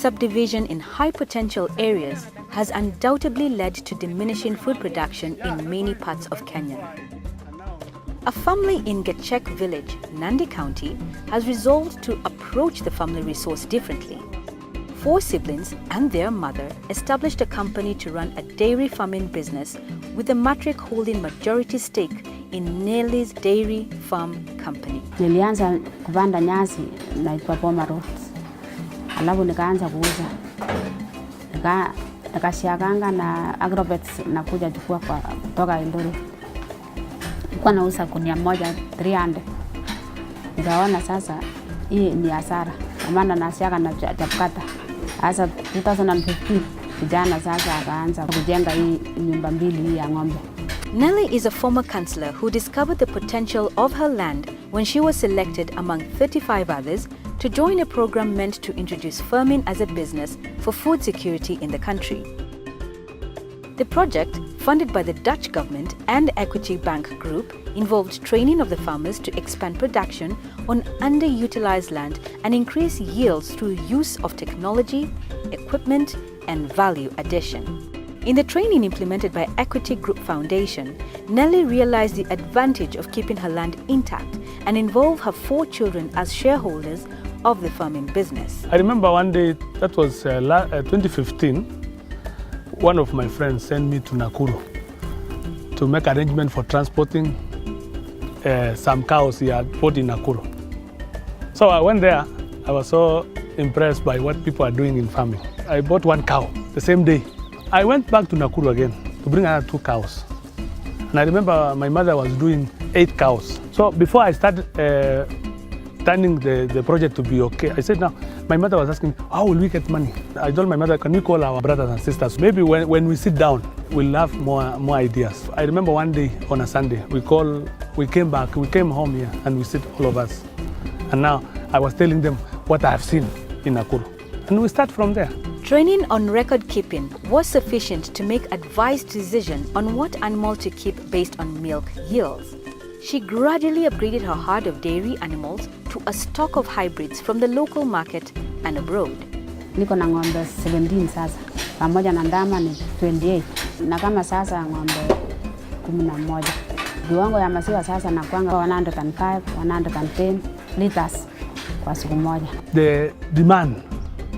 subdivision in high potential areas has undoubtedly led to diminishing food production in many parts of Kenya. A family in Ngechek village, Nandi County, has resolved to approach the family resource differently. 4 siblings and their mother established a company to run a dairy farming business, with the matriarch holding majority stake in Nelly's dairy farm company. Nilianza kupanda nyasi na Boma Road. Alafu nikaanza kuuza. Nikashikanga na agrobets na kuja chukua kutoka Eldoret. Nilikuwa nauza gunia moja 300. Nikaona sasa hii ni hasara. Maana nasiaga na chapkata. Sasa 2015 kijana sasa akaanza kujenga hii nyumba mbili hii ya ng'ombe. Nelly is a former councillor who discovered the potential of her land when she was selected among 35 others to join a program meant to introduce farming as a business for food security in the country. The project, funded by the Dutch government and Equity Bank Group, involved training of the farmers to expand production on underutilized land and increase yields through use of technology, equipment, and value addition. In the training implemented by Equity Group Foundation, Nelly realized the advantage of keeping her land intact and involved her 4 children as shareholders of the farming business. I remember one day, that was 2015, one of my friends sent me to Nakuru to make arrangement for transporting some cows he had bought in Nakuru. So I went there. I was so impressed by what people are doing in farming. I bought 1 cow the same day. I went back to Nakuru again to bring another 2 cows. And I remember my mother was doing 8 cows. So before I started turning the project to be okay, I said, now, my mother was asking, how will we get money? I told my mother, can we call our brothers and sisters? Maybe when we sit down, we'll have more ideas. I remember one day on a Sunday, we came home here and we sit all of us. And now I was telling them what I have seen in Nakuru. And we start from there. Training on record keeping was sufficient to make advised decision on what animal to keep based on milk yields. She gradually upgraded her herd of dairy animals to a stock of hybrids from the local market and abroad. Niko na ng'ombe 17 sasa. Pamoja na ndama ni 28. Na kama sasa ng'ombe 11. Viwango ya maziwa sasa na kwanga 105, 110 liters kwa siku moja. The demand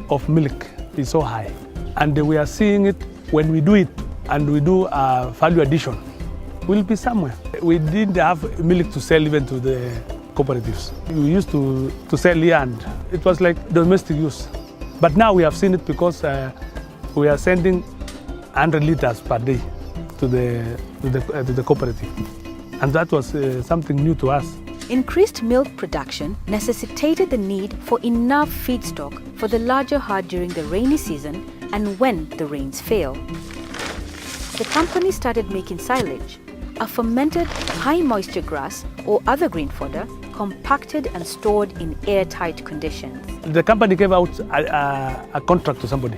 of milk is so high, and we are seeing it when we do it and we do a value addition. We'll be somewhere. We didn't have milk to sell even to the cooperatives. We used to sell here and it was like domestic use. But now we have seen it because we are sending 100 liters per day to the cooperative. And that was something new to us. Increased milk production necessitated the need for enough feedstock for the larger herd during the rainy season and when the rains fail. The company started making silage, a fermented high-moisture grass or other grain fodder compacted and stored in airtight conditions. The company gave out a contract to somebody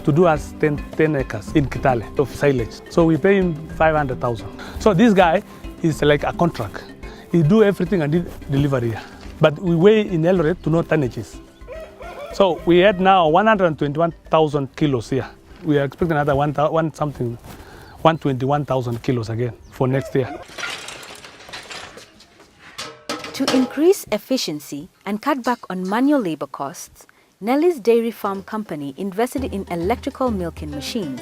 to do us 10 acres in Kitale of silage. So we pay him 500,000. So this guy is like a contract. He do everything and deliver here. But we weigh in Eldoret to know tonnages. So we had now 121,000 kilos here. We are expecting another 121,000 kilos again for next year. To increase efficiency and cut back on manual labor costs, Nelly's dairy farm company invested in electrical milking machines.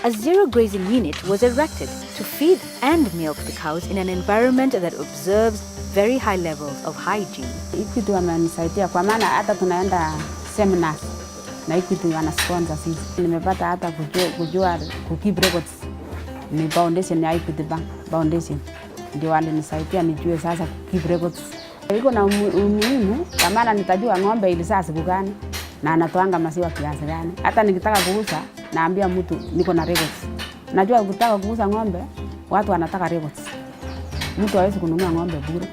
A zero grazing unit was erected to feed and milk the cows in an environment that observes very high levels of hygiene. Equity wamenisaidia kwa maana hata tunaenda seminars na Equity wana sponsor sisi. Nimepata hata kujua kukeep records ni foundation ya Equity Bank Foundation. Ndio walinisaidia nijue sasa keep records. Iko na umuhimu kwa maana nitajua ng'ombe ili sasa siku gani na anatoanga maziwa kiasi gani. Hata nikitaka kuuza naambia mtu niko na records. Najua ukitaka kuuza ng'ombe watu wanataka records. Mtu hawezi kununua ng'ombe bure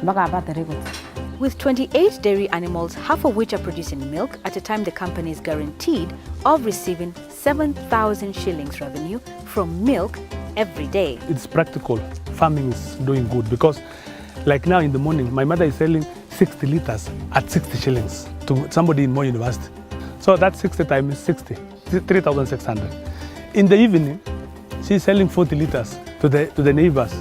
mpaka apate records. With 28 dairy animals, half of which are producing milk at a time the company is guaranteed of receiving 7,000 shillings revenue from milk every day. It's practical. Farming is doing good because like now in the morning, my mother is selling 60 liters at 60 shillings. to somebody in Moi University. So that's 60 times 60, 3,600. In the evening, she's selling 40 liters to the neighbors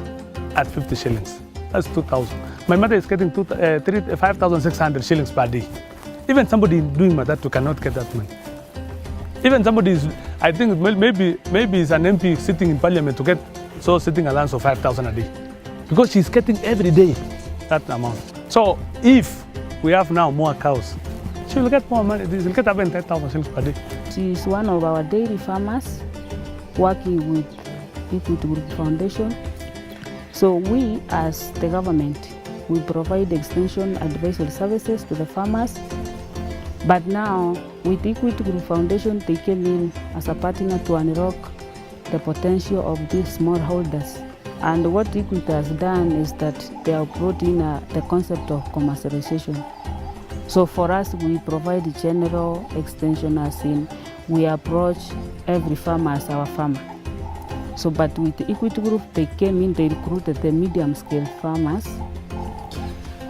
at 50 shillings. That's 2,000. My mother is getting 5,600 shillings per day. Even somebody doing Matatu cannot get that money. Even somebody is, I think maybe is an MP sitting in parliament to get sitting allowance of 5,000 a day. Because she's getting every day that amount. So if we have now more cows, she will get more money. She will get about 10,000 shillings per day. She is one of our dairy farmers working with Equity Group Foundation. So we as the government, we provide extension advisory services to the farmers. But now with Equity Group Foundation, they came in as a partner to unlock the potential of these smallholders. And what Equity has done is that they have brought in the concept of commercialization. So for us, we provide general extension, as in we approach every farmer as our farmer. So, but with the Equity Group, they came in, they recruited the medium-scale farmers,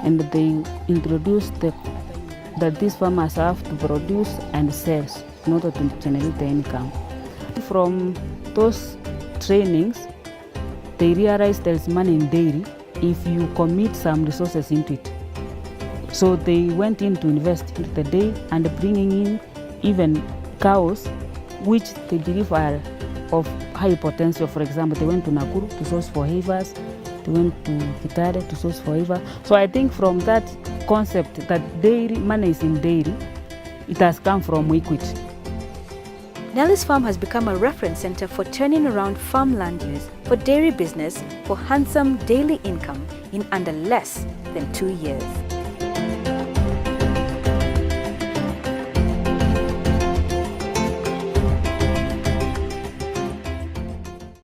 and they introduced that these farmers have to produce and sell in order to generate the income. From those trainings, they realized there's money in dairy if you commit some resources into it. So they went in to invest into the dairy and bringing in even cows, which they believe are of high potential. For example, they went to Nakuru to source for heifers, they went to Kitale to source for heifer. So I think from that concept that dairy, money is in dairy, it has come from Equity. Nelly's farm has become a reference center for turning around farmland use for dairy business for handsome daily income in under less than 2 years.